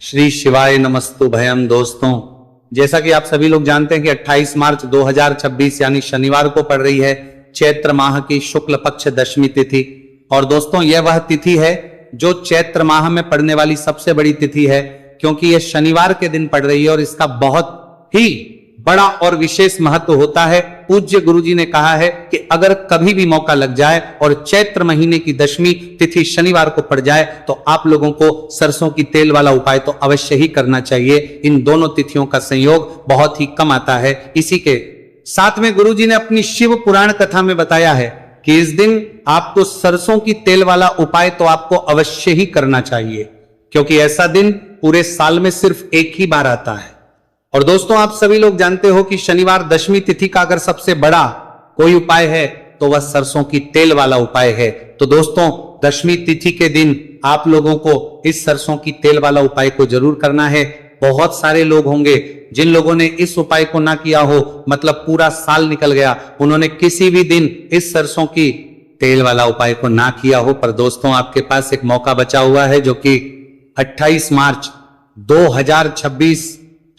श्री शिवाय नमस्तु भयम। दोस्तों, जैसा कि आप सभी लोग जानते हैं कि 28 मार्च 2026 यानी शनिवार को पड़ रही है चैत्र माह की शुक्ल पक्ष दशमी तिथि। और दोस्तों, यह वह तिथि है जो चैत्र माह में पड़ने वाली सबसे बड़ी तिथि है, क्योंकि यह शनिवार के दिन पड़ रही है और इसका बहुत ही बड़ा और विशेष महत्व होता है। पूज्य गुरुजी ने कहा है कि अगर कभी भी मौका लग जाए और चैत्र महीने की दशमी तिथि शनिवार को पड़ जाए तो आप लोगों को सरसों की तेल वाला उपाय तो अवश्य ही करना चाहिए। इन दोनों तिथियों का संयोग बहुत ही कम आता है। इसी के साथ में गुरुजी ने अपनी शिव पुराण कथा में बताया है कि इस दिन आपको सरसों की तेल वाला उपाय तो आपको अवश्य ही करना चाहिए, क्योंकि ऐसा दिन पूरे साल में सिर्फ एक ही बार आता है। और दोस्तों, आप सभी लोग जानते हो कि शनिवार दशमी तिथि का अगर सबसे बड़ा कोई उपाय है तो वह सरसों की तेल वाला उपाय है। तो दोस्तों, दशमी तिथि के दिन आप लोगों को इस सरसों की तेल वाला उपाय को जरूर करना है। बहुत सारे लोग होंगे जिन लोगों ने इस उपाय को ना किया हो, मतलब पूरा साल निकल गया, उन्होंने किसी भी दिन इस सरसों की तेल वाला उपाय को ना किया हो। पर दोस्तों, आपके पास एक मौका बचा हुआ है जो कि 28 मार्च 2026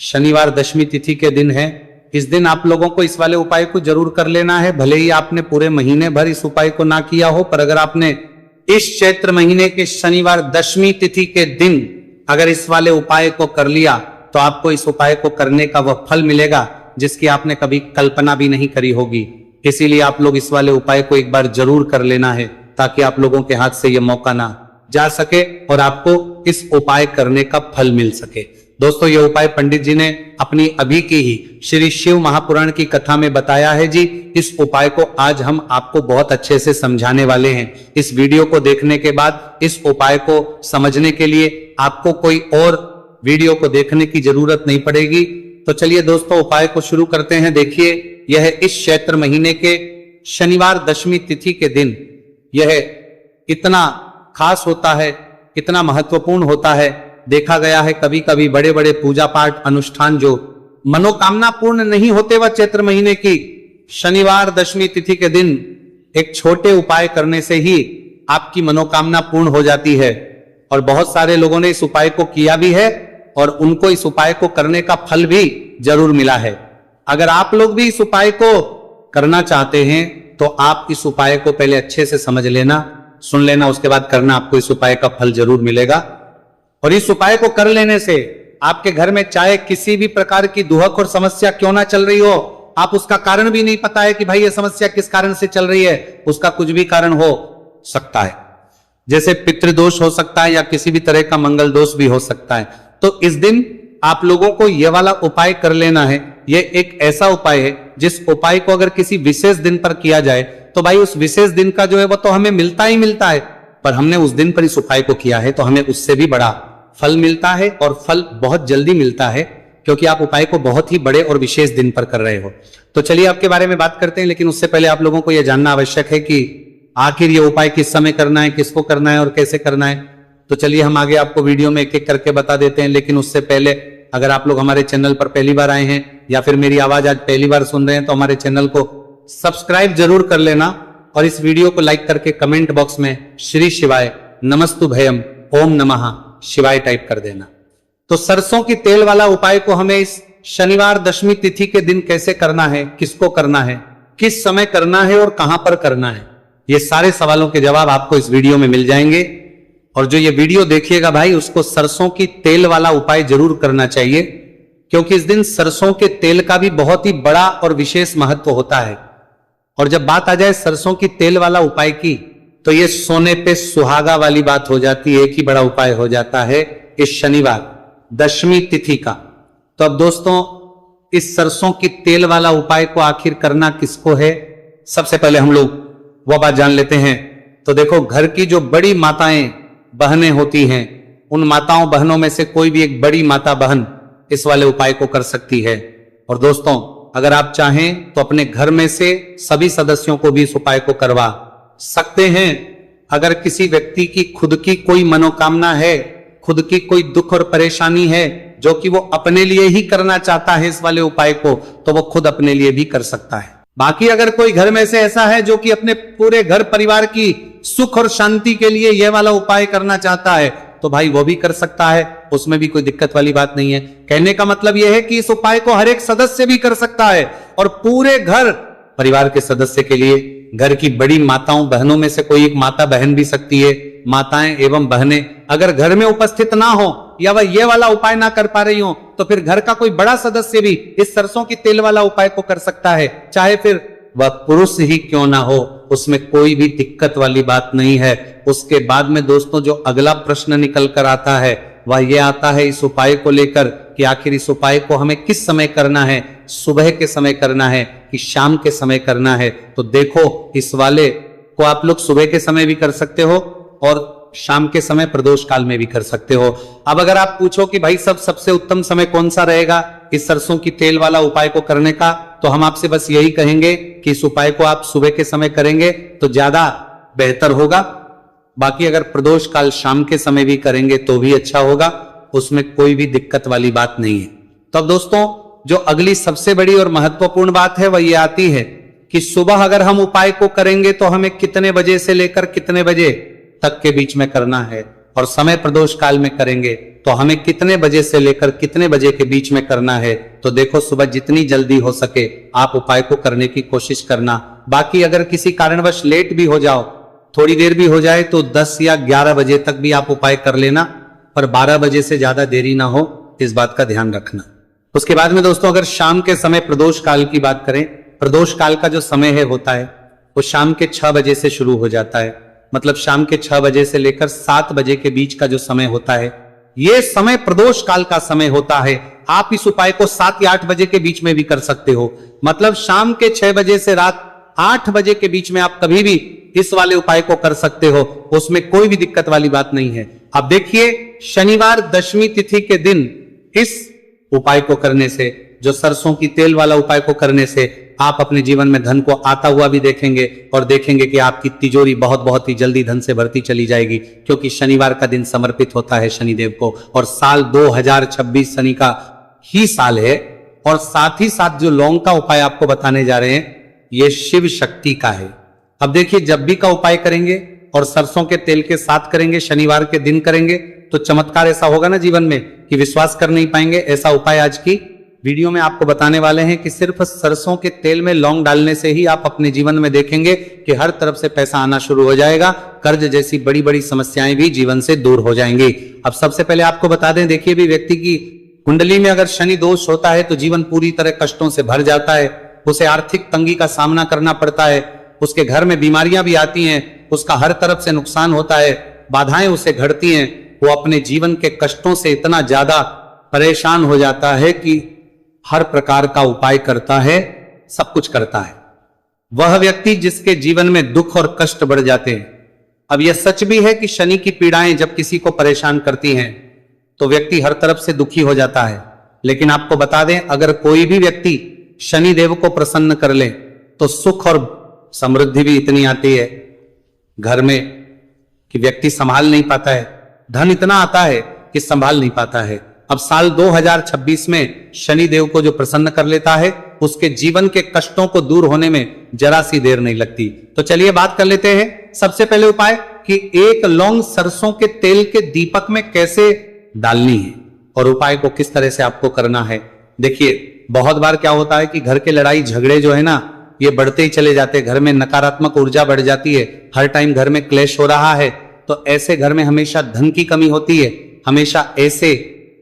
शनिवार दशमी तिथि के दिन है। इस दिन आप लोगों को इस वाले उपाय को जरूर कर लेना है। भले ही आपने पूरे महीने भर इस उपाय को ना किया हो, पर अगर आपने इस चैत्र महीने के शनिवार दशमी तिथि के दिन अगर इस वाले उपाय को कर लिया तो आपको इस उपाय को करने का वह फल मिलेगा जिसकी आपने कभी कल्पना भी नहीं करी होगी। इसीलिए आप लोग इस वाले उपाय को एक बार जरूर कर लेना है, ताकि आप लोगों के हाथ से यह मौका ना जा सके और आपको इस उपाय करने का फल मिल सके। दोस्तों, यह उपाय पंडित जी ने अपनी अभी की ही श्री शिव महापुराण की कथा में बताया है जी। इस उपाय को आज हम आपको बहुत अच्छे से समझाने वाले हैं। इस वीडियो को देखने के बाद इस उपाय को समझने के लिए आपको कोई और वीडियो को देखने की जरूरत नहीं पड़ेगी। तो चलिए दोस्तों, उपाय को शुरू करते हैं। देखिए, यह इस चैत्र महीने के शनिवार दशमी तिथि के दिन यह इतना खास होता है, इतना महत्वपूर्ण होता है। देखा गया है कभी कभी बड़े बड़े पूजा पाठ अनुष्ठान जो मनोकामना पूर्ण नहीं होते, वह चैत्र महीने की शनिवार दशमी तिथि के दिन एक छोटे उपाय करने से ही आपकी मनोकामना पूर्ण हो जाती है। और बहुत सारे लोगों ने इस उपाय को किया भी है और उनको इस उपाय को करने का फल भी जरूर मिला है। अगर आप लोग भी इस उपाय को करना चाहते हैं तो आप इस उपाय को पहले अच्छे से समझ लेना, सुन लेना, उसके बाद करना। आपको इस उपाय का फल जरूर मिलेगा। और इस उपाय को कर लेने से आपके घर में चाहे किसी भी प्रकार की दुहक और समस्या क्यों ना चल रही हो, आप उसका कारण भी नहीं पता है कि भाई ये समस्या किस कारण से चल रही है, उसका कुछ भी कारण हो सकता है। जैसे पितृदोष हो सकता है या किसी भी तरह का मंगल दोष भी हो सकता है। तो इस दिन आप लोगों को यह वाला उपाय कर लेना है। यह एक ऐसा उपाय है जिस उपाय को अगर किसी विशेष दिन पर किया जाए तो भाई उस विशेष दिन का जो है वो तो हमें मिलता ही मिलता है, पर हमने उस दिन पर इस उपाय को किया है तो हमें उससे भी बड़ा फल मिलता है। और फल बहुत जल्दी मिलता है, क्योंकि आप उपाय को बहुत ही बड़े और विशेष दिन पर कर रहे हो। तो चलिए आपके बारे में बात करते हैं, लेकिन उससे पहले आप लोगों को यह जानना आवश्यक है कि आखिर ये उपाय किस समय करना है, किसको करना है और कैसे करना है। तो चलिए हम आगे आपको वीडियो में एक एक करके बता देते हैं। लेकिन उससे पहले अगर आप लोग हमारे चैनल पर पहली बार आए हैं या फिर मेरी आवाज आज पहली बार सुन रहे हैं तो हमारे चैनल को सब्सक्राइब जरूर कर लेना और इस वीडियो को लाइक करके कमेंट बॉक्स में श्री शिवाय नमस्तु भयम ओम नमः शिवाय टाइप कर देना। तो सरसों की तेल वाला उपाय को हमें इस शनिवार दशमी तिथि के दिन कैसे करना है, किसको करना है, किस समय करना है और कहां पर करना है, ये सारे सवालों के जवाब आपको इस वीडियो में मिल जाएंगे। और जो ये वीडियो देखिएगा भाई, उसको सरसों की तेल वाला उपाय जरूर करना चाहिए, क्योंकि इस दिन सरसों के तेल का भी बहुत ही बड़ा और विशेष महत्व होता है। और जब बात आ जाए सरसों की तेल वाला उपाय की, तो ये सोने पे सुहागा वाली बात हो जाती है। एक ही बड़ा उपाय हो जाता है इस शनिवार दशमी तिथि का। तो अब दोस्तों, इस सरसों की तेल वाला उपाय को आखिर करना किसको है, सबसे पहले हम लोग वह बात जान लेते हैं। तो देखो, घर की जो बड़ी माताएं बहनें होती हैं, उन माताओं बहनों में से कोई भी एक बड़ी माता बहन इस वाले उपाय को कर सकती है। और दोस्तों, अगर आप चाहें तो अपने घर में से सभी सदस्यों को भी इस उपाय को करवा सकते हैं। अगर किसी व्यक्ति की खुद की कोई मनोकामना है, खुद की कोई दुख और परेशानी है जो कि वो अपने लिए ही करना चाहता है इस वाले उपाय को, तो वो खुद अपने लिए भी कर सकता है। बाकी अगर कोई घर में से ऐसा है जो कि अपने पूरे घर परिवार की सुख और शांति के लिए यह वाला उपाय करना चाहता है, तो भाई वो भी कर सकता है, उसमें भी कोई दिक्कत वाली बात नहीं है। कहने का मतलब यह है कि इस उपाय को हर एक सदस्य भी कर सकता है और पूरे घर परिवार के सदस्य के लिए, घर की बड़ी माताओं बहनों में से कोई एक माता बहन भी सकती है। माताएं एवं बहनें अगर घर में उपस्थित ना हो या वह ये वाला उपाय ना कर पा रही हो तो फिर घर का कोई बड़ा सदस्य भी इस सरसों की तेल वाला उपाय को कर सकता है, चाहे फिर वह पुरुष ही क्यों ना हो, उसमें कोई भी दिक्कत वाली बात नहीं है। उसके बाद में दोस्तों जो अगला प्रश्न निकल कर आता है वह यह आता है इस उपाय को लेकर कि आखिर इस उपाय को हमें किस समय करना है, सुबह के समय करना है कि शाम के समय करना है। तो देखो इस वाले को आप लोग सुबह के समय भी कर सकते हो और शाम के समय प्रदोष काल में भी कर सकते हो। अब अगर आप पूछो कि भाई सबसे उत्तम समय कौन सा रहेगा इस सरसों की तेल वाला उपाय को करने का, तो हम आपसे बस यही कहेंगे कि इस उपाय को आप सुबह के समय करेंगे तो ज्यादा बेहतर होगा। बाकी अगर प्रदोष काल शाम के समय भी करेंगे तो भी अच्छा होगा, उसमें कोई भी दिक्कत वाली बात नहीं है। तो अब दोस्तों जो अगली सबसे बड़ी और महत्वपूर्ण बात है वह ये आती है कि सुबह अगर हम उपाय को करेंगे तो हमें कितने बजे से लेकर कितने बजे तक के बीच में करना है, और समय प्रदोष काल में करेंगे तो हमें कितने बजे से लेकर कितने बजे के बीच में करना है। तो देखो सुबह जितनी जल्दी हो सके आप उपाय को करने की कोशिश करना। बाकी अगर किसी कारणवश लेट भी हो जाओ, थोड़ी देर भी हो जाए, तो 10 या 11 बजे तक भी आप उपाय कर लेना, पर 12 बजे से ज्यादा देरी ना हो, इस बात का ध्यान रखना। उसके बाद में दोस्तों अगर शाम के समय प्रदोष काल की बात करें, प्रदोष काल का जो समय है होता है वो शाम के 6 बजे से शुरू हो जाता है। मतलब शाम के 6 बजे से लेकर 7 बजे के बीच का जो समय होता है ये समय प्रदोष काल का समय होता है। आप इस उपाय को 7 या 8 बजे के बीच में भी कर सकते हो। मतलब शाम के 6 बजे से रात 8 बजे के बीच में आप कभी भी इस वाले उपाय को कर सकते हो, उसमें कोई भी दिक्कत वाली बात नहीं है। अब देखिए शनिवार दशमी तिथि के दिन इस उपाय को करने से, जो सरसों की तेल वाला उपाय को करने से आप अपने जीवन में धन को आता हुआ भी देखेंगे और देखेंगे कि आपकी तिजोरी बहुत ही जल्दी धन से भरती चली जाएगी, क्योंकि शनिवार का दिन समर्पित होता है शनिदेव को और साल 2026 शनि का ही साल है। और साथ ही साथ जो लौंग का उपाय आपको बताने जा रहे हैं ये शिव शक्ति का है। अब देखिए जब भी का उपाय करेंगे और सरसों के तेल के साथ करेंगे, शनिवार के दिन करेंगे, तो चमत्कार ऐसा होगा ना जीवन में कि विश्वास कर नहीं पाएंगे। ऐसा उपाय आज की वीडियो में आपको बताने वाले हैं कि सिर्फ सरसों के तेल में लौंग डालने से ही आप अपने जीवन में देखेंगे कि हर तरफ से पैसा आना शुरू हो जाएगा, कर्ज जैसी बड़ी बड़ी समस्याएं भी जीवन से दूर हो जाएंगी। अब सबसे पहले आपको बता दें, देखिए भी व्यक्ति की कुंडली में अगर शनि दोष होता है तो जीवन पूरी तरह कष्टों से भर जाता है, उसे आर्थिक तंगी का सामना करना पड़ता है, उसके घर में बीमारियां भी आती हैं, उसका हर तरफ से नुकसान होता है, बाधाएं उसे घटती हैं, वो अपने जीवन के कष्टों से इतना ज्यादा परेशान हो जाता है कि हर प्रकार का उपाय करता है, सब कुछ करता है। वह व्यक्ति जिसके जीवन में दुख और कष्ट बढ़ जाते हैं। अब यह सच भी है कि शनि की पीड़ाएं जब किसी को परेशान करती हैं तो व्यक्ति हर तरफ से दुखी हो जाता है, लेकिन आपको बता दें अगर कोई भी व्यक्ति शनि देव को प्रसन्न कर ले तो सुख और समृद्धि भी इतनी आती है घर में कि व्यक्ति संभाल नहीं पाता है, धन इतना आता है कि संभाल नहीं पाता है। अब साल 2026 में शनि देव को जो प्रसन्न कर लेता है उसके जीवन के कष्टों को दूर होने में जरा सी देर नहीं लगती। तो चलिए बात कर लेते हैं सबसे पहले उपाय कि एक लौंग सरसों के तेल के दीपक में कैसे डालनी है और उपाय को किस तरह से आपको करना है। देखिए बहुत बार क्या होता है कि घर के लड़ाई झगड़े जो है ना ये बढ़ते ही चले जाते हैं, घर में नकारात्मक ऊर्जा बढ़ जाती है, हर टाइम घर में क्लेश हो रहा है, तो ऐसे घर में हमेशा धन की कमी होती है, हमेशा ऐसे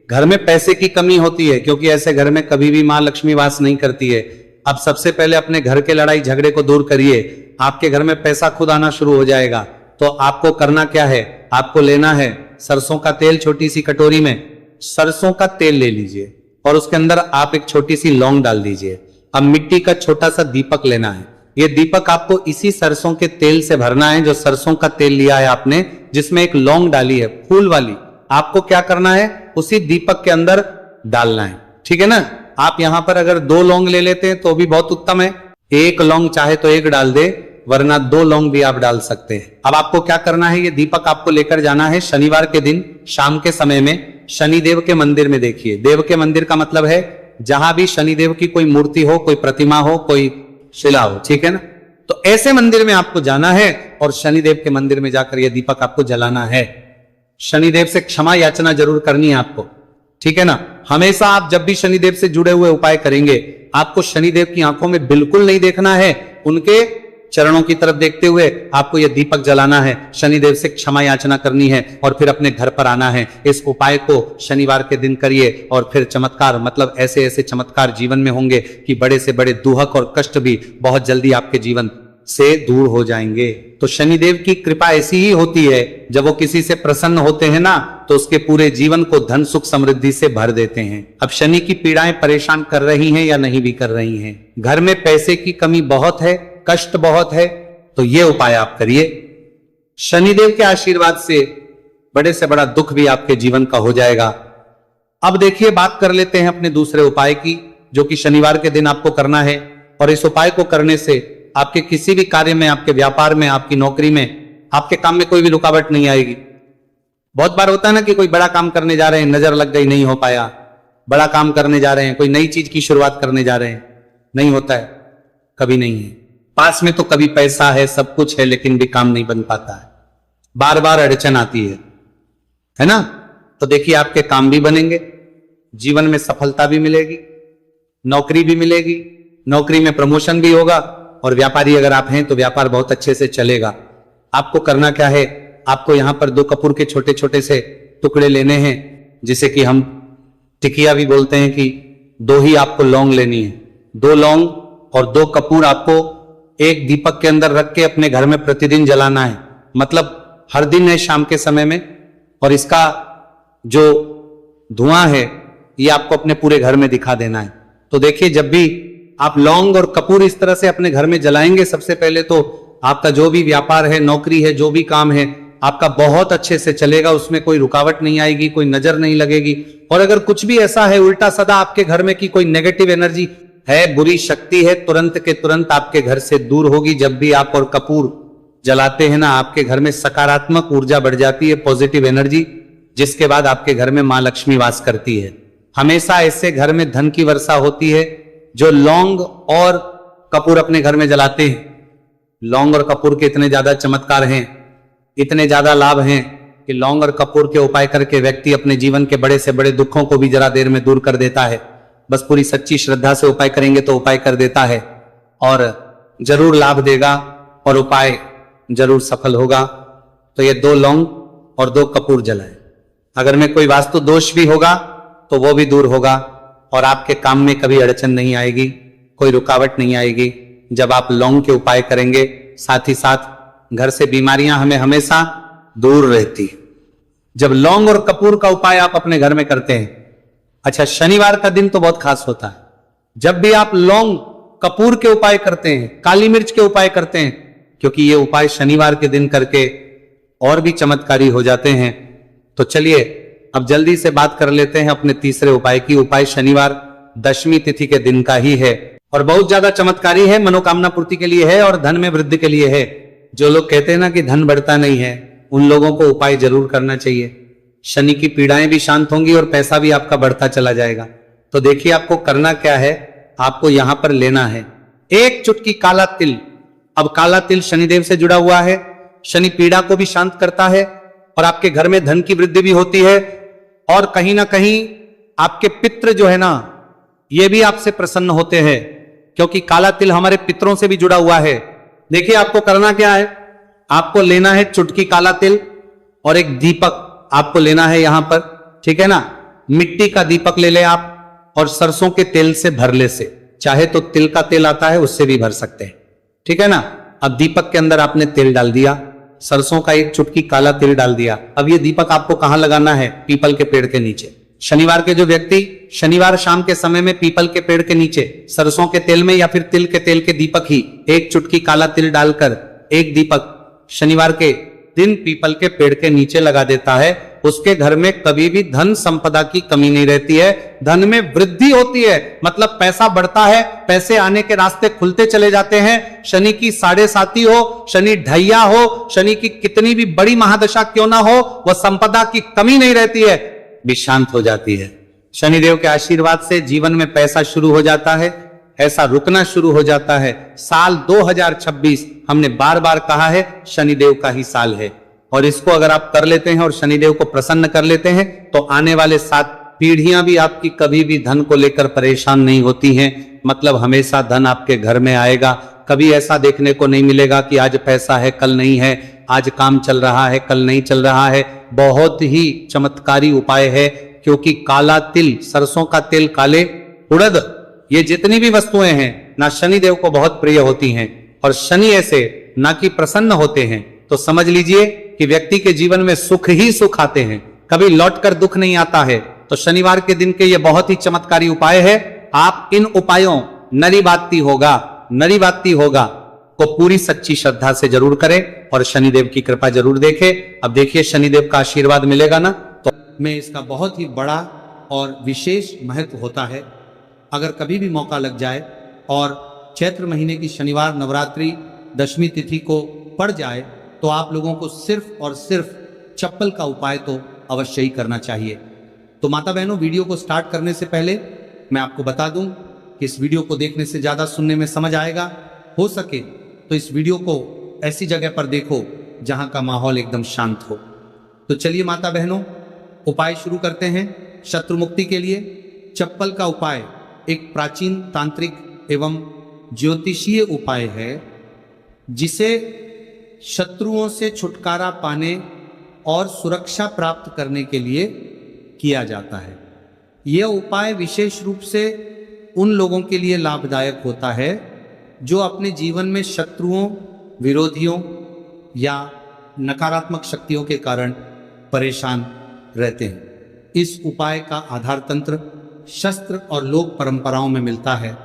घर में पैसे की कमी होती है, क्योंकि ऐसे घर में कभी भी मां लक्ष्मी वास नहीं करती है। अब सबसे पहले अपने घर के लड़ाई झगड़े को दूर करिए, आपके घर में पैसा खुद आना शुरू हो जाएगा। तो आपको करना क्या है, आपको लेना है सरसों का तेल, छोटी सी कटोरी में सरसों का तेल ले लीजिए और उसके अंदर आप एक छोटी सी लौंग डाल दीजिए। अब मिट्टी का छोटा सा दीपक लेना है, ये दीपक आपको इसी सरसों के तेल से भरना है जो सरसों का तेल लिया है आपने, जिसमें एक लौंग डाली है फूल वाली, आपको क्या करना है उसी दीपक के अंदर डालना है, ठीक है ना। आप यहां पर अगर 2 लौंग ले लेते हैं तो भी बहुत उत्तम है, 1 लौंग चाहे तो 1 डाल दे, वरना 2 लौंग भी आप डाल सकते हैं। अब आपको क्या करना है, ये दीपक आपको लेकर जाना है शनिवार के दिन शाम के समय में शनिदेव के मंदिर में। देखिए देव के मंदिर का मतलब है जहां भी शनिदेव की कोई मूर्ति हो, कोई प्रतिमा हो, कोई शिला हो, ठीक है ना। तो ऐसे मंदिर में आपको जाना है और शनिदेव के मंदिर में जाकर यह दीपक आपको जलाना है। शनिदेव से क्षमा याचना जरूर करनी है आपको, ठीक है ना। हमेशा आप जब भी शनिदेव से जुड़े हुए उपाय करेंगे, आपको शनिदेव की आंखों में बिल्कुल नहीं देखना है, उनके चरणों की तरफ देखते हुए आपको यह दीपक जलाना है, शनिदेव से क्षमा याचना करनी है और फिर अपने घर पर आना है। इस उपाय को शनिवार के दिन करिए और फिर चमत्कार, मतलब ऐसे ऐसे चमत्कार जीवन में होंगे कि बड़े से बड़े दुहक और कष्ट भी बहुत जल्दी आपके जीवन से दूर हो जाएंगे। तो शनिदेव की कृपा ऐसी ही होती है, जब वो किसी से प्रसन्न होते हैं ना, तो उसके पूरे जीवन को धन सुख समृद्धि से भर देते हैं। अब शनि की पीड़ाएं परेशान कर रही हैं या नहीं भी कर रही हैं, घर में पैसे की कमी बहुत है, कष्ट बहुत है, तो ये उपाय आप करिए। शनिदेव के आशीर्वाद से बड़े से बड़ा दुख भी आपके जीवन का हो जाएगा। अब देखिए, बात कर लेते हैं अपने दूसरे उपाय की, जो कि शनिवार के दिन आपको करना है। और इस उपाय को करने से आपके किसी भी कार्य में, आपके व्यापार में, आपकी नौकरी में, आपके काम में कोई भी रुकावट नहीं आएगी। बहुत बार होता है ना कि कोई बड़ा काम करने जा रहे हैं, नजर लग गई, नहीं हो पाया। बड़ा काम करने जा रहे हैं, कोई नई चीज की शुरुआत करने जा रहे हैं, नहीं होता है, कभी नहीं है। पास में तो कभी पैसा है, सब कुछ है, लेकिन भी काम नहीं बन पाता है, बार बार अड़चन आती है ना। तो देखिए, आपके काम भी बनेंगे, जीवन में सफलता भी मिलेगी, नौकरी भी मिलेगी, नौकरी में प्रमोशन भी होगा, और व्यापारी अगर आप हैं तो व्यापार बहुत अच्छे से चलेगा। आपको करना क्या है, आपको यहां पर 2 कपूर के छोटे छोटे से टुकड़े लेने हैं, जिसे कि हम टिकिया भी बोलते हैं, कि 2 ही आपको लौंग लेनी है। 2 लौंग और 2 कपूर आपको एक दीपक के अंदर रख के अपने घर में प्रतिदिन जलाना है, मतलब हर दिन है शाम के समय में। और इसका जो धुआं है ये आपको अपने पूरे घर में दिखा देना है। तो देखिए, जब भी आप लौंग और कपूर इस तरह से अपने घर में जलाएंगे, सबसे पहले तो आपका जो भी व्यापार है, नौकरी है, जो भी काम है, आपका बहुत अच्छे से चलेगा, उसमें कोई रुकावट नहीं आएगी, कोई नजर नहीं लगेगी। और अगर कुछ भी ऐसा है उल्टा सदा आपके घर में कि कोई नेगेटिव एनर्जी है, बुरी शक्ति है, तुरंत के तुरंत आपके घर से दूर होगी। जब भी आप और कपूर जलाते हैं ना, आपके घर में सकारात्मक ऊर्जा बढ़ जाती है, पॉजिटिव एनर्जी, जिसके बाद आपके घर में मां लक्ष्मी वास करती है। हमेशा ऐसे घर में धन की वर्षा होती है जो लौंग और कपूर अपने घर में जलाते हैं। लौंग और कपूर के इतने ज्यादा चमत्कार हैं, इतने ज्यादा लाभ हैं, कि लौंग और कपूर के उपाय करके व्यक्ति अपने जीवन के बड़े से बड़े दुखों को भी जरा देर में दूर कर देता है। बस पूरी सच्ची श्रद्धा से उपाय करेंगे तो उपाय कर देता है, और जरूर लाभ देगा, और उपाय जरूर सफल होगा। तो ये 2 लौंग और 2 कपूर जलाए। अगर में कोई वास्तु दोष भी होगा तो वो भी दूर होगा, और आपके काम में कभी अड़चन नहीं आएगी, कोई रुकावट नहीं आएगी जब आप लौंग के उपाय करेंगे। साथ ही साथ घर से बीमारियां हमें हमेशा दूर रहती। जब लौंग और कपूर का उपाय आप अपने घर में करते हैं, अच्छा, शनिवार का दिन तो बहुत खास होता है। जब भी आप लौंग कपूर के उपाय करते हैं, काली मिर्च के उपाय करते हैं, क्योंकि ये उपाय शनिवार के दिन करके और भी चमत्कारी हो जाते हैं। तो चलिए अब जल्दी से बात कर लेते हैं अपने तीसरे उपाय की। उपाय शनिवार दशमी तिथि के दिन का ही है और बहुत ज्यादा चमत्कारी है, मनोकामना पूर्ति के लिए है और धन में वृद्धि के लिए है। जो लोग कहते हैं ना कि धन बढ़ता नहीं है, उन लोगों को उपाय जरूर करना चाहिए। शनि की पीड़ाएं भी शांत होंगी और पैसा भी आपका बढ़ता चला जाएगा। तो देखिए, आपको करना क्या है, आपको यहां पर लेना है 1 चुटकी काला तिल। अब काला तिल शनिदेव से जुड़ा हुआ है, शनि पीड़ा को भी शांत करता है, और आपके घर में धन की वृद्धि भी होती है, और कहीं ना कहीं आपके पितृ जो है ना, ये भी आपसे प्रसन्न होते हैं, क्योंकि काला तिल हमारे पितरों से भी जुड़ा हुआ है। देखिए, आपको करना क्या है, आपको लेना है चुटकी काला तिल और एक दीपक आपको लेना है यहां पर, ठीक है ना। मिट्टी का दीपक ले ले आप, और सरसों के तेल से भर ले से, चाहे तो तिल का तेल आता है उससे भी भर सकते हैं, ठीक है ना। अब दीपक के अंदर आपने तेल डाल दिया, सरसों का 1 चुटकी काला तिल डाल दिया। अब ये दीपक आपको कहां लगाना है, पीपल के पेड़ के नीचे। शनिवार के जो व्यक्ति शनिवार शाम के समय में पीपल के पेड़ के नीचे सरसों के तेल में या फिर तिल के तेल के दीपक ही 1 चुटकी काला तिल डालकर एक दीपक शनिवार के दिन पीपल के पेड़ के नीचे लगा देता है, उसके घर में कभी भी धन संपदा की कमी नहीं रहती है, धन में वृद्धि होती है, मतलब पैसा बढ़ता है, पैसे आने के रास्ते खुलते चले जाते हैं। शनि की 7.5 हो, शनि ढैया हो, शनि की कितनी भी बड़ी महादशा क्यों ना हो, वह संपदा की कमी नहीं रहती है, भी शांत हो जाती है। शनिदेव के आशीर्वाद से जीवन में पैसा शुरू हो जाता है, ऐसा रुकना शुरू हो जाता है। साल 2026 हमने बार बार कहा है शनिदेव का ही साल है। और इसको अगर आप कर लेते हैं और शनिदेव को प्रसन्न कर लेते हैं तो आने वाले 7 पीढ़ियां भी आपकी कभी भी धन को लेकर परेशान नहीं होती हैं। मतलब हमेशा धन आपके घर में आएगा। कभी ऐसा देखने को नहीं मिलेगा कि आज पैसा है कल नहीं है, आज काम चल रहा है कल नहीं चल रहा है। बहुत ही चमत्कारी उपाय है, क्योंकि काला तिल, सरसों का तेल, काले उड़द, ये जितनी भी वस्तुएं हैं ना शनिदेव को बहुत प्रिय होती हैं, और शनि ऐसे ना कि प्रसन्न होते हैं तो समझ लीजिए कि व्यक्ति के जीवन में सुख ही सुख आते हैं, कभी लौटकर दुख नहीं आता है। तो शनिवार के दिन के ये बहुत ही चमत्कारी उपाय है। आप इन उपायों नरीबाती होगा को पूरी सच्ची श्रद्धा से जरूर करें और शनिदेव की कृपा जरूर देखें। अब देखिए शनिदेव का आशीर्वाद मिलेगा ना, तो में इसका बहुत ही बड़ा और विशेष महत्व होता है। अगर कभी भी मौका लग जाए और चैत्र महीने की शनिवार नवरात्रि दशमी तिथि को पड़ जाए तो आप लोगों को सिर्फ और सिर्फ चप्पल का उपाय तो अवश्य ही करना चाहिए। तो माता बहनों, वीडियो को स्टार्ट करने से पहले मैं आपको बता दूं कि इस वीडियो को देखने से ज़्यादा सुनने में समझ आएगा। हो सके तो इस वीडियो को ऐसी जगह पर देखो जहां का माहौल एकदम शांत हो। तो चलिए माता बहनों, उपाय शुरू करते हैं। शत्रु मुक्ति के लिए चप्पल का उपाय एक प्राचीन तांत्रिक एवं ज्योतिषीय उपाय है, जिसे शत्रुओं से छुटकारा पाने और सुरक्षा प्राप्त करने के लिए किया जाता है। यह उपाय विशेष रूप से उन लोगों के लिए लाभदायक होता है जो अपने जीवन में शत्रुओं, विरोधियों या नकारात्मक शक्तियों के कारण परेशान रहते हैं। इस उपाय का आधार तंत्र शस्त्र और लोक परंपराओं में मिलता है,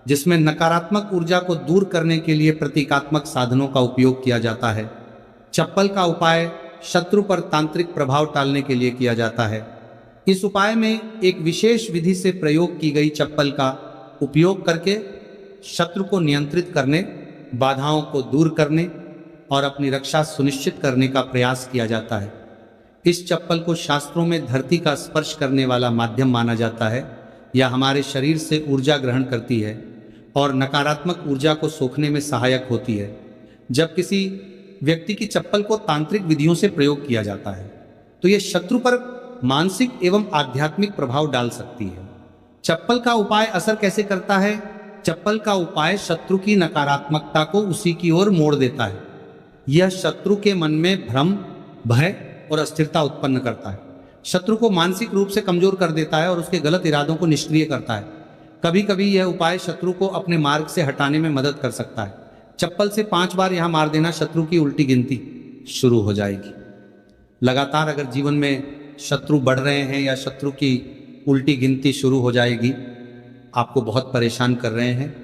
जिसमें नकारात्मक ऊर्जा को दूर करने के लिए प्रतीकात्मक साधनों का उपयोग किया जाता है। चप्पल का उपाय शत्रु पर तांत्रिक प्रभाव टालने के लिए किया जाता है। इस उपाय में एक विशेष विधि से प्रयोग की गई चप्पल का उपयोग करके शत्रु को नियंत्रित करने, बाधाओं को दूर करने और अपनी रक्षा सुनिश्चित करने का प्रयास किया जाता है। इस चप्पल को शास्त्रों में धरती का स्पर्श करने वाला माध्यम माना जाता है, या हमारे शरीर से ऊर्जा ग्रहण करती है और नकारात्मक ऊर्जा को सोखने में सहायक होती है। जब किसी व्यक्ति की चप्पल को तांत्रिक विधियों से प्रयोग किया जाता है तो यह शत्रु पर मानसिक एवं आध्यात्मिक प्रभाव डाल सकती है। चप्पल का उपाय असर कैसे करता है? चप्पल का उपाय शत्रु की नकारात्मकता को उसी की ओर मोड़ देता है। यह शत्रु के मन में भ्रम, भय और अस्थिरता उत्पन्न करता है। शत्रु को मानसिक रूप से कमजोर कर देता है और उसके गलत इरादों को निष्क्रिय करता है। कभी कभी यह उपाय शत्रु को अपने मार्ग से हटाने में मदद कर सकता है। चप्पल से 5 बार यहां मार देना, शत्रु की उल्टी गिनती शुरू हो जाएगी। लगातार अगर जीवन में शत्रु बढ़ रहे हैं या शत्रु की उल्टी गिनती शुरू हो जाएगी, आपको बहुत परेशान कर रहे हैं,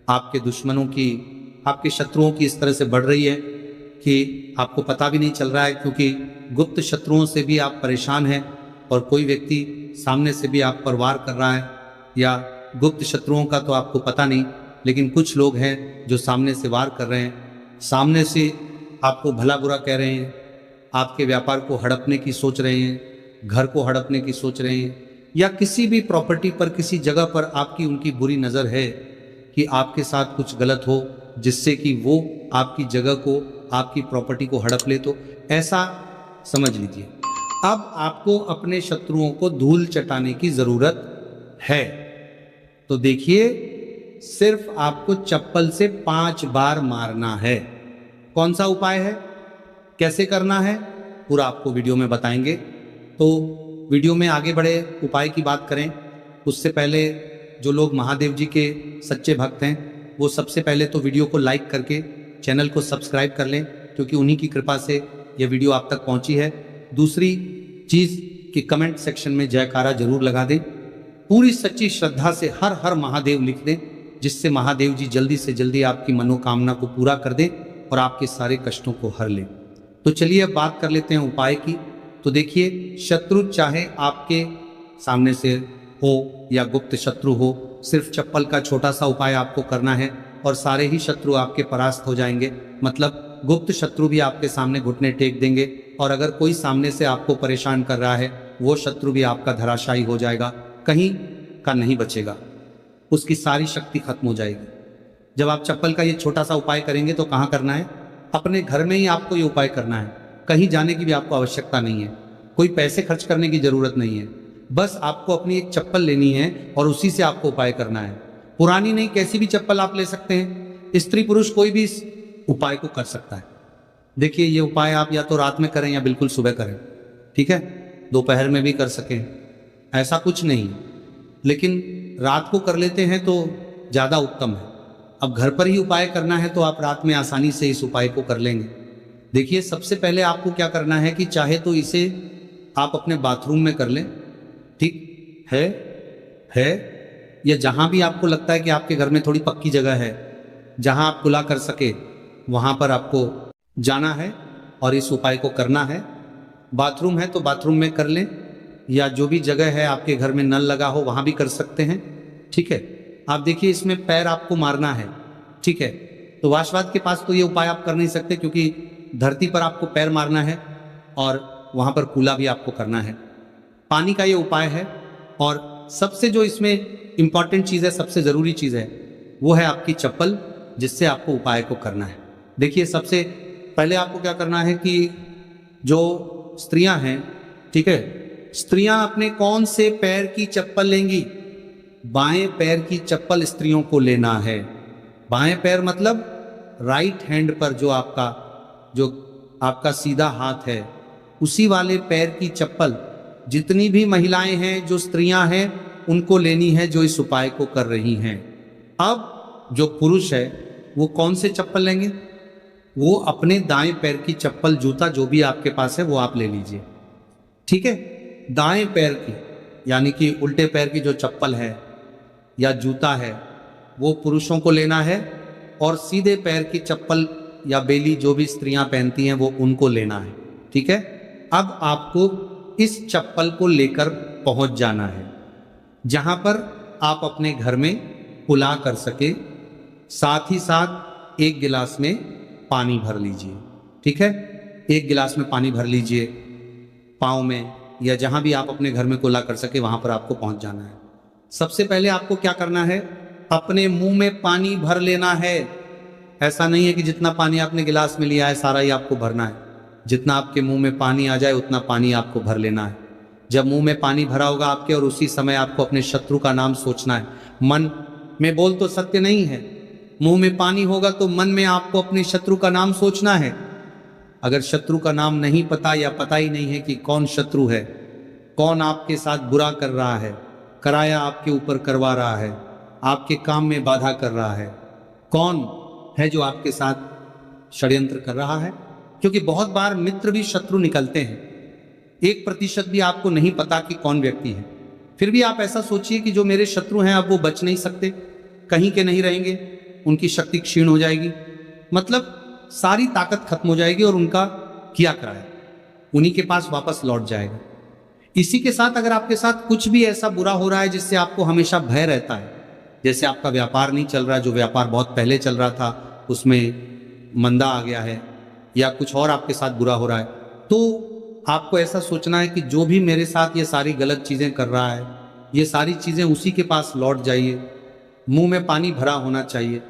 आपके दुश्मनों की, आपके शत्रुओं की इस तरह से बढ़ रही है कि आपको पता भी नहीं चल रहा है, क्योंकि गुप्त शत्रुओं से भी आप परेशान हैं और कोई व्यक्ति सामने से भी आप पर वार कर रहा है, या गुप्त शत्रुओं का तो आपको पता नहीं, लेकिन कुछ लोग हैं जो सामने से वार कर रहे हैं, सामने से आपको भला बुरा कह रहे हैं, आपके व्यापार को हड़पने की सोच रहे हैं, घर को हड़पने की सोच रहे हैं, या किसी भी प्रॉपर्टी पर, किसी जगह पर आपकी उनकी बुरी नज़र है कि आपके साथ कुछ गलत हो जिससे कि वो आपकी जगह को, आपकी प्रॉपर्टी को हड़प ले। तो ऐसा समझ लीजिए अब आपको अपने शत्रुओं को धूल चटाने की ज़रूरत है। तो देखिए, सिर्फ आपको चप्पल से 5 बार मारना है। कौन सा उपाय है, कैसे करना है, पूरा आपको वीडियो में बताएंगे। तो वीडियो में आगे बढ़े उपाय की बात करें उससे पहले जो लोग महादेव जी के सच्चे भक्त हैं वो सबसे पहले तो वीडियो को लाइक करके चैनल को सब्सक्राइब कर लें, क्योंकि उन्हीं की कृपा से यह वीडियो आप तक पहुंची है। दूसरी चीज़ कि कमेंट सेक्शन में जयकारा जरूर लगा दें, पूरी सच्ची श्रद्धा से हर हर महादेव लिख दें, जिससे महादेव जी जल्दी से जल्दी आपकी मनोकामना को पूरा कर दें और आपके सारे कष्टों को हर लें। तो चलिए अब बात कर लेते हैं उपाय की। तो देखिए, शत्रु चाहे आपके सामने से हो या गुप्त शत्रु हो, सिर्फ चप्पल का छोटा सा उपाय आपको करना है और सारे ही शत्रु आपके परास्त हो जाएंगे। मतलब गुप्त शत्रु भी आपके सामने घुटने टेक देंगे, और अगर कोई सामने से आपको परेशान कर रहा है वो शत्रु भी आपका धराशायी हो जाएगा, कहीं का नहीं बचेगा, उसकी सारी शक्ति खत्म हो जाएगी। जब आप चप्पल का ये छोटा सा उपाय करेंगे तो कहाँ करना है? अपने घर में ही आपको ये उपाय करना है। कहीं जाने की भी आपको आवश्यकता नहीं है, कोई पैसे खर्च करने की जरूरत नहीं है। बस आपको अपनी एक चप्पल लेनी है और उसी से आपको उपाय करना है। पुरानी नहीं, कैसी भी चप्पल आप ले सकते हैं। स्त्री पुरुष कोई भी इस उपाय को कर सकता है। देखिए, ये उपाय आप या तो रात में करें या बिल्कुल सुबह करें, ठीक है। दोपहर में भी कर सकें, ऐसा कुछ नहीं, लेकिन रात को कर लेते हैं तो ज़्यादा उत्तम है। अब घर पर ही उपाय करना है तो आप रात में आसानी से इस उपाय को कर लेंगे। देखिए, सबसे पहले आपको क्या करना है कि चाहे तो इसे आप अपने बाथरूम में कर लें, ठीक है, या जहां भी आपको लगता है कि आपके घर में थोड़ी पक्की जगह है, जहां आप खुला कर सके, वहां पर आपको जाना है और इस उपाय को करना है। बाथरूम है तो बाथरूम में कर लें, या जो भी जगह है आपके घर में नल लगा हो वहां भी कर सकते हैं, ठीक है। आप देखिए, इसमें पैर आपको मारना है, ठीक है। तो वाशवाद के पास तो ये उपाय आप कर नहीं सकते, क्योंकि धरती पर आपको पैर मारना है और वहां पर कूला भी आपको करना है। पानी का ये उपाय है, और सबसे जो इसमें इंपॉर्टेंट चीज़ है, सबसे ज़रूरी चीज़ है, वो है आपकी चप्पल, जिससे आपको उपाय को करना है। देखिए, सबसे पहले आपको क्या करना है कि जो स्त्रियां हैं, ठीक है, स्त्रियां अपने कौन से पैर की चप्पल लेंगी? बाएं पैर की चप्पल स्त्रियों को लेना है। बाएं पैर मतलब राइट हैंड पर जो आपका सीधा हाथ है, उसी वाले पैर की चप्पल जितनी भी महिलाएं हैं, जो स्त्रियां हैं, उनको लेनी है, जो इस उपाय को कर रही हैं। अब जो पुरुष है वो कौन से चप्पल लेंगे? वो अपने दाएं पैर की चप्पल, जूता जो भी आपके पास है वो आप ले लीजिए, ठीक है। दाएं पैर की, यानी कि उल्टे पैर की जो चप्पल है या जूता है, वो पुरुषों को लेना है, और सीधे पैर की चप्पल या बेली जो भी स्त्रियां पहनती हैं वो उनको लेना है, ठीक है। अब आपको इस चप्पल को लेकर पहुंच जाना है जहां पर आप अपने घर में कुला कर सके। साथ ही साथ एक गिलास में पानी भर लीजिए, ठीक है। एक गिलास में पानी भर लीजिए, पाँव में या जहां भी आप अपने घर में कुला कर सके वहां पर आपको पहुंच जाना है। सबसे पहले आपको क्या करना है, अपने मुंह में पानी भर लेना है। ऐसा नहीं है कि जितना पानी आपने गिलास में लिया है सारा ही आपको भरना है। जितना आपके मुंह में पानी आ जाए उतना पानी आपको भर लेना है। जब मुंह में पानी भरा होगा आपके, और उसी समय आपको अपने शत्रु का नाम सोचना है। मन में बोल तो सत्य नहीं है, मुंह में पानी होगा तो मन में आपको अपने शत्रु का नाम सोचना है। अगर शत्रु का नाम नहीं पता, या पता ही नहीं है कि कौन शत्रु है, कौन आपके साथ बुरा कर रहा है, कराया आपके ऊपर करवा रहा है, आपके काम में बाधा कर रहा है, कौन है जो आपके साथ षड्यंत्र कर रहा है, क्योंकि बहुत बार मित्र भी शत्रु निकलते हैं। 1% भी आपको नहीं पता कि कौन व्यक्ति है। फिर भी आप ऐसा सोचिए कि जो मेरे शत्रु हैं अब वो बच नहीं सकते, कहीं के नहीं रहेंगे, उनकी शक्ति क्षीण हो जाएगी, मतलब सारी ताकत खत्म हो जाएगी और उनका किया कराया उन्हीं के पास वापस लौट जाएगा। इसी के साथ अगर आपके साथ कुछ भी ऐसा बुरा हो रहा है जिससे आपको हमेशा भय रहता है, जैसे आपका व्यापार नहीं चल रहा, जो व्यापार बहुत पहले चल रहा था उसमें मंदा आ गया है, या कुछ और आपके साथ बुरा हो रहा है, तो आपको ऐसा सोचना है कि जो भी मेरे साथ ये सारी गलत चीज़ें कर रहा है, ये सारी चीज़ें उसी के पास लौट जाइए। मुंह में पानी भरा होना चाहिए,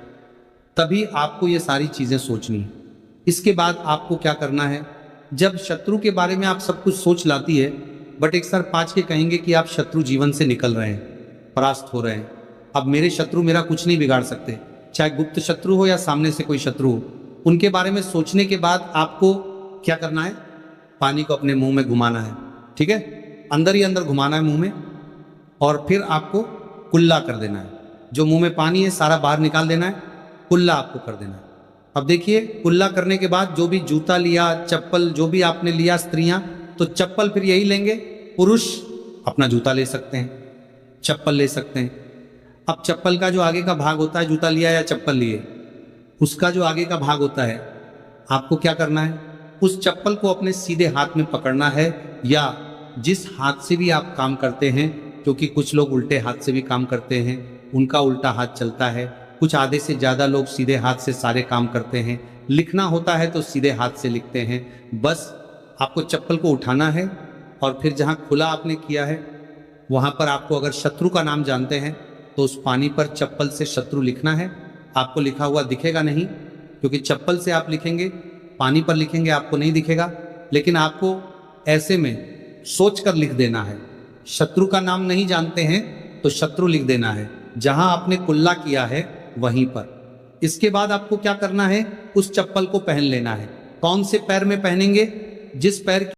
तभी आपको ये सारी चीज़ें सोचनी है। इसके बाद आपको क्या करना है, जब शत्रु के बारे में आप सब कुछ सोच लाती है, बट एक सर 5 के कहेंगे कि आप शत्रु जीवन से निकल रहे हैं, परास्त हो रहे हैं। अब मेरे शत्रु मेरा कुछ नहीं बिगाड़ सकते, चाहे गुप्त शत्रु हो या सामने से कोई शत्रु हो। उनके बारे में सोचने के बाद आपको क्या करना है, पानी को अपने मुंह में घुमाना है, ठीक है, अंदर ही अंदर घुमाना है मुंह में, और फिर आपको कुल्ला कर देना है। जो मुंह में पानी है सारा बाहर निकाल देना है, कुल्ला आपको कर देना है। अब देखिए, कुल्ला करने के बाद जो भी जूता लिया, चप्पल जो भी आपने लिया, स्त्रियां तो चप्पल फिर यही लेंगे, पुरुष अपना जूता ले सकते हैं, चप्पल ले सकते हैं। अब चप्पल का जो आगे का भाग होता है, जूता लिया या चप्पल लिए, उसका जो आगे का भाग होता है, आपको क्या करना है, उस चप्पल को अपने सीधे हाथ में पकड़ना है, या जिस हाथ से भी आप काम करते हैं, क्योंकि कुछ लोग उल्टे हाथ से भी काम करते हैं, उनका उल्टा हाथ चलता है। कुछ आधे से ज़्यादा लोग सीधे हाथ से सारे काम करते हैं। लिखना होता है तो सीधे हाथ से लिखते हैं। बस आपको चप्पल को उठाना है, और फिर जहाँ खुला आपने किया है वहाँ पर आपको, अगर शत्रु का नाम जानते हैं तो उस पानी पर चप्पल से शत्रु लिखना है। आपको लिखा हुआ दिखेगा नहीं, क्योंकि चप्पल से आप लिखेंगे, पानी पर लिखेंगे आपको नहीं दिखेगा, लेकिन आपको ऐसे में सोच कर लिख देना है। शत्रु का नाम नहीं जानते हैं तो शत्रु लिख देना है, जहां आपने कुल्ला किया है वहीं पर। इसके बाद आपको क्या करना है, उस चप्पल को पहन लेना है। कौन से पैर में पहनेंगे? जिस पैर